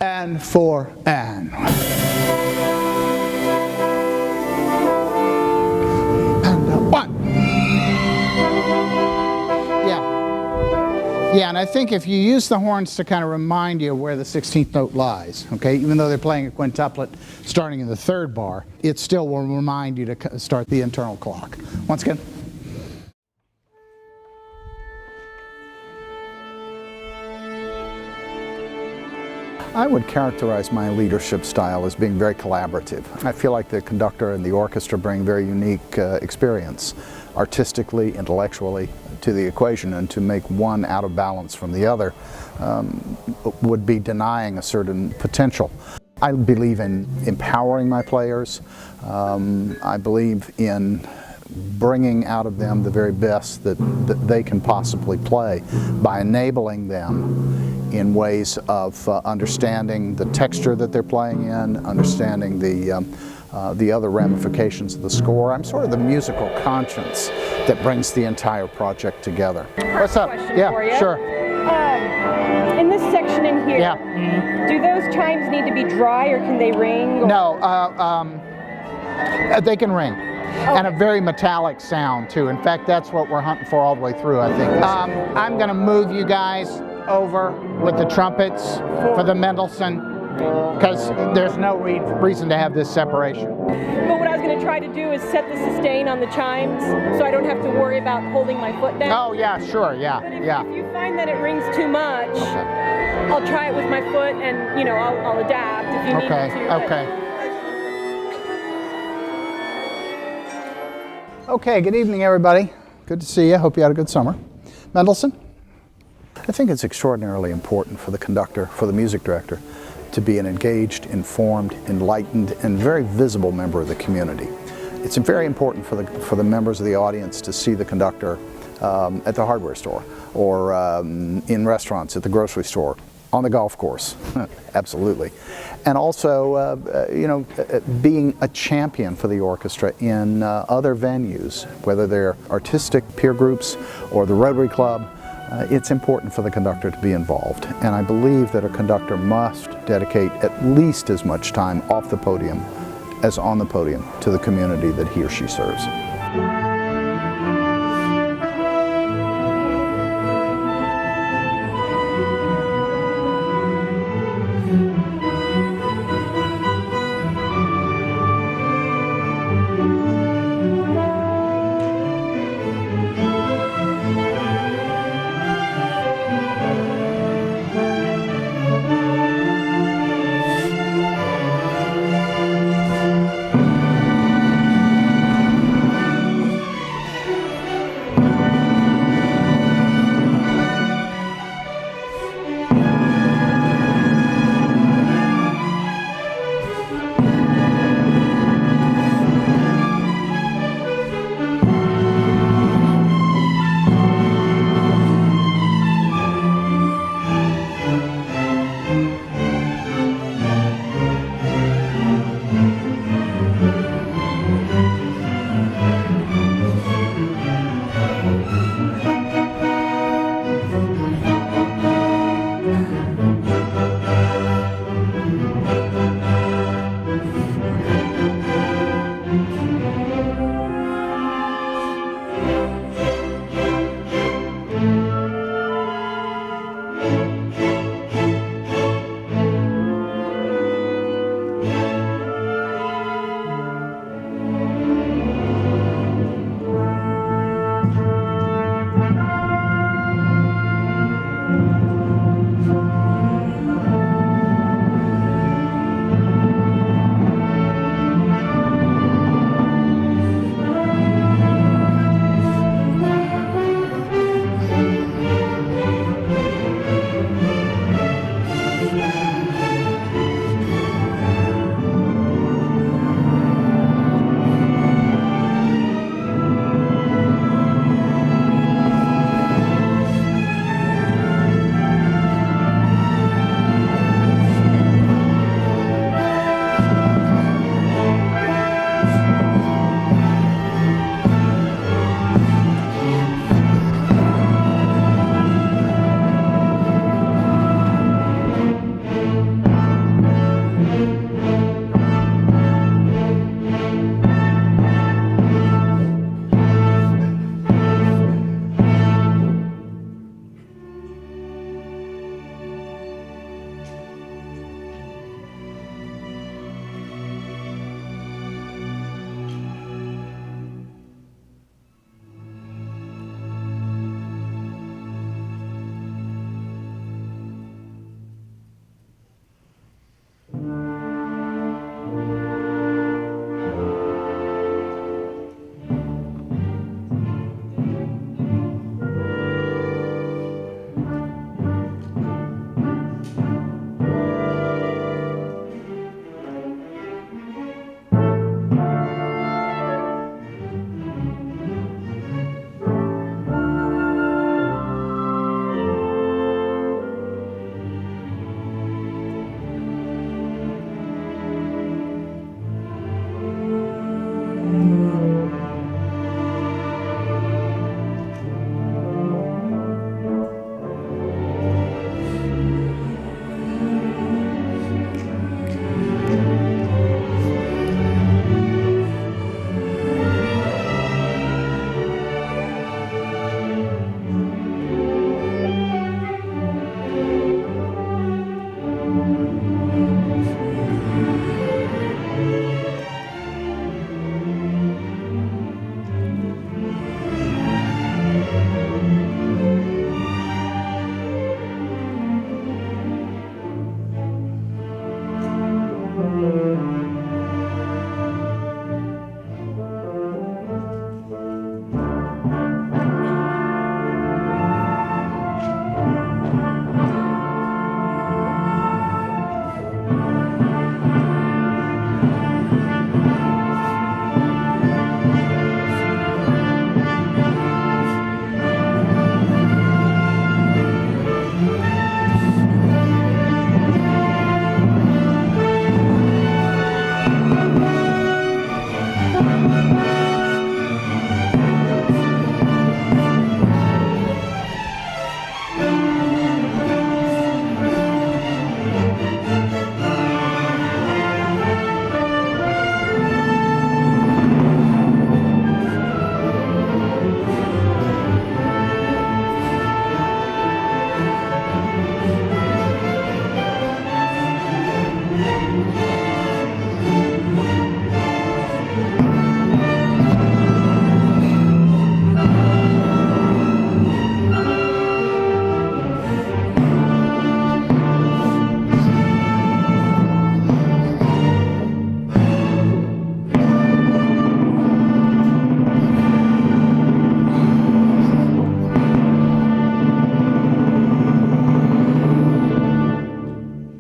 and 4 and 1. Yeah, and I think if you use the horns to kind of remind you where the 16th note lies, okay, even though they're playing a quintuplet starting in the 3rd bar, it still will remind you to start the internal clock. Once again. I would characterize my leadership style as being very collaborative. I feel like the conductor and the orchestra bring very unique experience, artistically, intellectually, to the equation, and to make one out of balance from the other would be denying a certain potential. I believe in empowering my players. I believe in bringing out of them the very best that they can possibly play by enabling them in ways of understanding the texture that they're playing in, understanding the other ramifications of the score. I'm sort of the musical conscience that brings the entire project together. What's up? Yeah, for you. Sure. In this section in here, do those chimes need to be dry or can they ring? Or? No, they can ring. Okay. And a very metallic sound too. In fact, that's what we're hunting for all the way through, I think. I'm going to move you guys over with the trumpets for the Mendelssohn, because there's no reason to have this separation. But what I was going to try to do is set the sustain on the chimes so I don't have to worry about holding my foot down. Oh yeah, sure, yeah. But if you find that it rings too much, okay, I'll try it with my foot and, you know, I'll adapt if you need me to. Okay. Okay, good evening everybody. Good to see you. Hope you had a good summer. Mendelssohn? I think it's extraordinarily important for the conductor, for the music director, to be an engaged, informed, enlightened, and very visible member of the community. It's very important for the members of the audience to see the conductor at the hardware store, or in restaurants, at the grocery store, on the golf course, absolutely. And also, you know, being a champion for the orchestra in other venues, whether they're artistic peer groups or the Rotary Club. It's important for the conductor to be involved, and I believe that a conductor must dedicate at least as much time off the podium as on the podium to the community that he or she serves.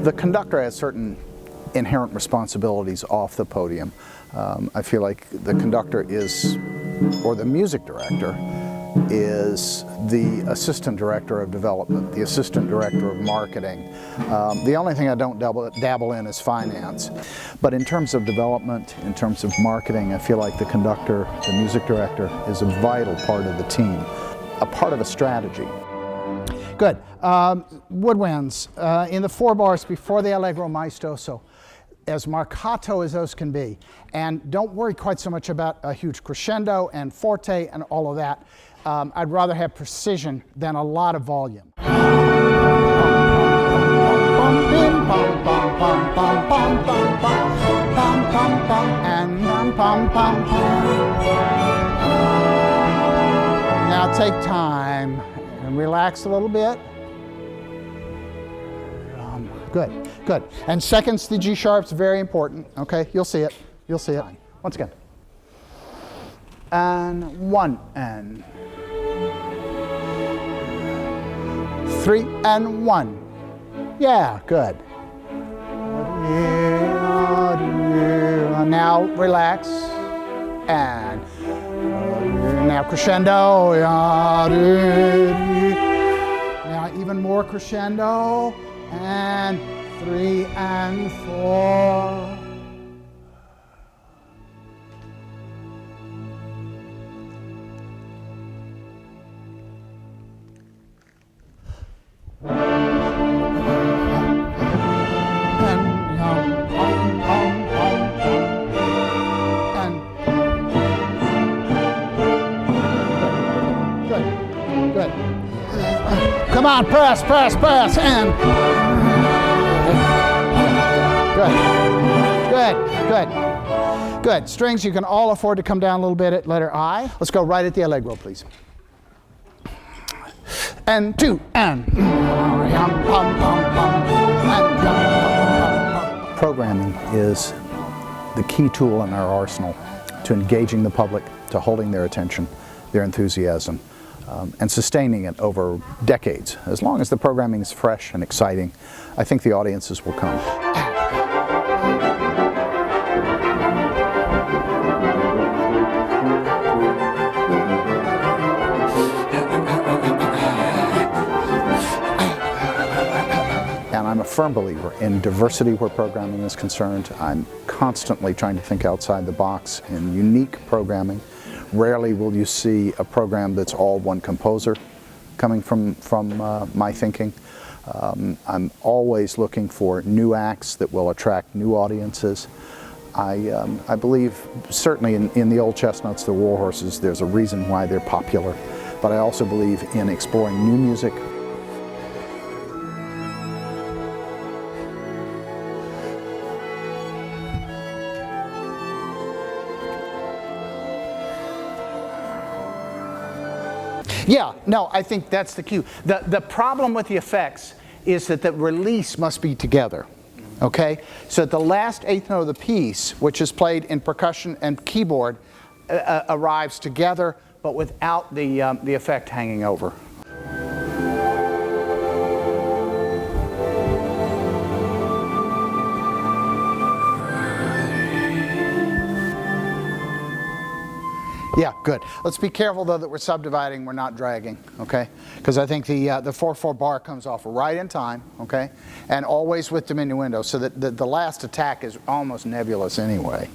The conductor has certain inherent responsibilities off the podium. I feel like the conductor is, or the music director, is the assistant director of development, the assistant director of marketing. The only thing I don't dabble in is finance. But in terms of development, in terms of marketing, I feel like the conductor, the music director, is a vital part of the team, a part of a strategy. Good. Woodwinds in the 4 bars before the Allegro maestoso, as marcato as those can be. And don't worry quite so much about a huge crescendo and forte and all of that. I'd rather have precision than a lot of volume. And now take time and relax a little bit. Good, good. And seconds to G sharp's very important. Okay, you'll see it. You'll see it. Once again. And 1 and 3 and 1. Yeah, good. Now relax. And now crescendo. Now even more crescendo. And 3 and 4. Good. Come on, press, press, press, and good. Good. Strings, you can all afford to come down a little bit at letter I. Let's go right at the Allegro, please. And 2, and. Programming is the key tool in our arsenal to engaging the public, to holding their attention, their enthusiasm, and sustaining it over decades. As long as the programming is fresh and exciting, I think the audiences will come. And I'm a firm believer in diversity where programming is concerned. I'm constantly trying to think outside the box in unique programming. Rarely will you see a program that's all one composer coming from my thinking. I'm always looking for new acts that will attract new audiences. I believe certainly in the old chestnuts, the war horses, there's a reason why they're popular. But I also believe in exploring new music. Yeah, no, I think that's the cue. The problem with the effects is that the release must be together, okay? So the last eighth note of the piece, which is played in percussion and keyboard, arrives together, but without the effect hanging over. Yeah, good. Let's be careful though that we're subdividing, we're not dragging, okay? Because I think the 4/4 bar comes off right in time, okay? And always with diminuendo, so that the last attack is almost nebulous anyway,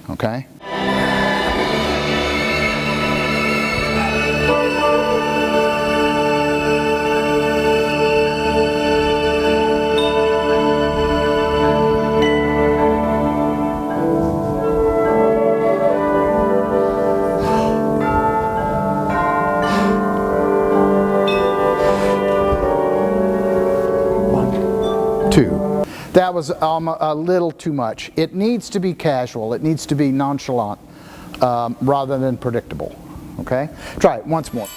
okay? That was a little too much. It needs to be casual. It needs to be nonchalant rather than predictable. Okay? Try it once more.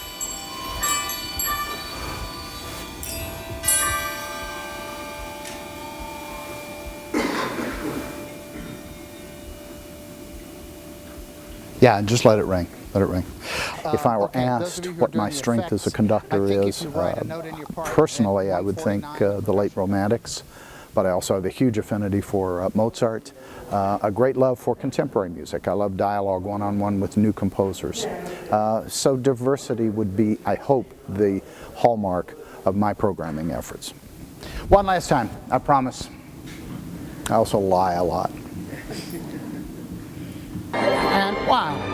Yeah, and just let it ring. Let it ring. If I were asked what my strength as a conductor is, personally I would think the late Romantics. but I also have a huge affinity for Mozart, a great love for contemporary music. I love dialogue one-on-one with new composers. So diversity would be, I hope, the hallmark of my programming efforts. One last time, I promise. I also lie a lot. And wow.